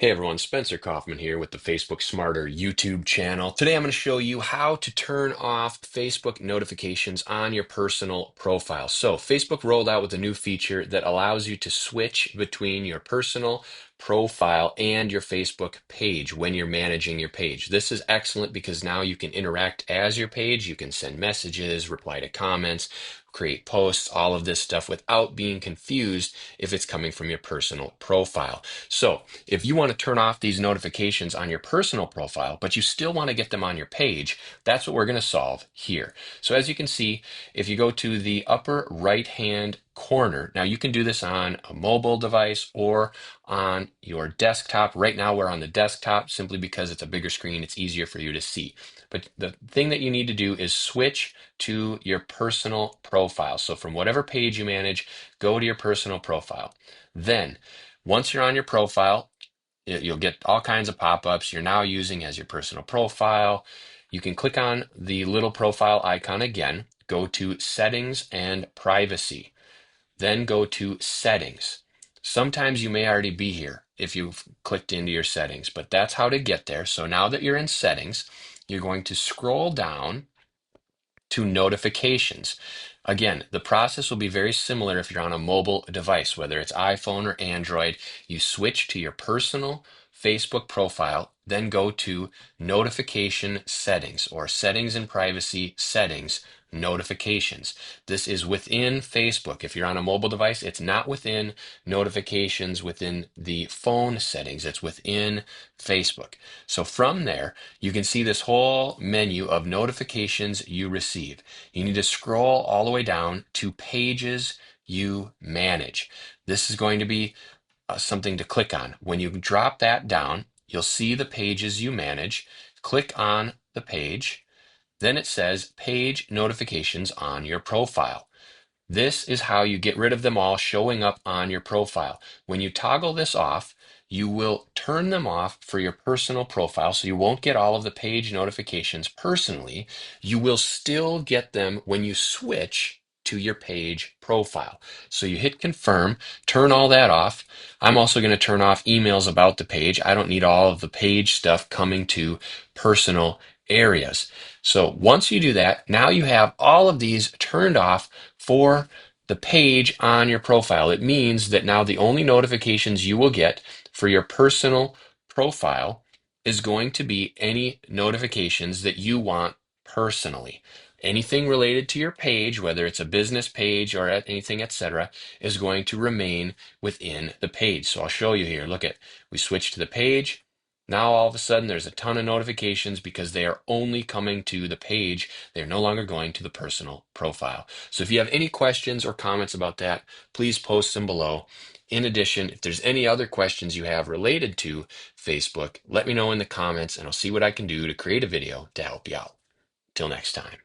Hey everyone, Spencer Kaufman here with the Facebook Smarter YouTube channel. Today I'm going to show you how to turn off Facebook notifications on your personal profile. So Facebook rolled out with a new feature that allows you to switch between your personal profile and your Facebook page when you're managing your page. This is excellent because now you can interact as your page, you can send messages, reply to comments, create posts, all of this stuff without being confused if it's coming from your personal profile. So if you want to turn off these notifications on your personal profile, but you still want to get them on your page, that's what we're going to solve here. So as you can see, if you go to the upper right-hand corner, now you can do this on a mobile device or on your desktop. Right now we're on the desktop simply because it's a bigger screen, it's easier for you to see. But the thing that you need to do is switch to your personal profile. So from whatever page you manage, go to your personal profile. Then once you're on your profile, you'll get all kinds of pop-ups you're now using as your personal profile. You can click on the little profile icon again, go to Settings and Privacy, then go to Settings. Sometimes you may already be here if you've clicked into your settings, but that's how to get there. So now that you're in Settings, you're going to scroll down to Notifications. Again, the process will be very similar if you're on a mobile device, whether it's iPhone or Android. You switch to your personal Facebook profile, then go to Notification Settings or Settings and Privacy Settings, Notifications. This is within Facebook. If you're on a mobile device, it's not within notifications within the phone settings, it's within Facebook. So from there, you can see this whole menu of notifications you receive. You need to scroll all the way down to pages you manage. This is going to be something to click on. When you drop that down, you'll see the pages you manage. Click on the page. Then it says page notifications on your profile. This is how you get rid of them all showing up on your profile. When you toggle this off, you will turn them off for your personal profile, so you won't get all of the page notifications personally. You will still get them when you switch to your page profile. So you hit confirm, turn all that off. I'm also going to turn off emails about the page. I don't need all of the page stuff coming to personal areas. So once you do that, now you have all of these turned off for the page on your profile. It means that now the only notifications you will get for your personal profile is going to be any notifications that you want personally. Anything related to your page, whether it's a business page or anything, etc., is going to remain within the page. So I'll show you here. Look at, we switch to the page. Now all of a sudden there's a ton of notifications because they are only coming to the page. They're no longer going to the personal profile. So if you have any questions or comments about that, please post them below. In addition, if there's any other questions you have related to Facebook, let me know in the comments and I'll see what I can do to create a video to help you out. Till next time.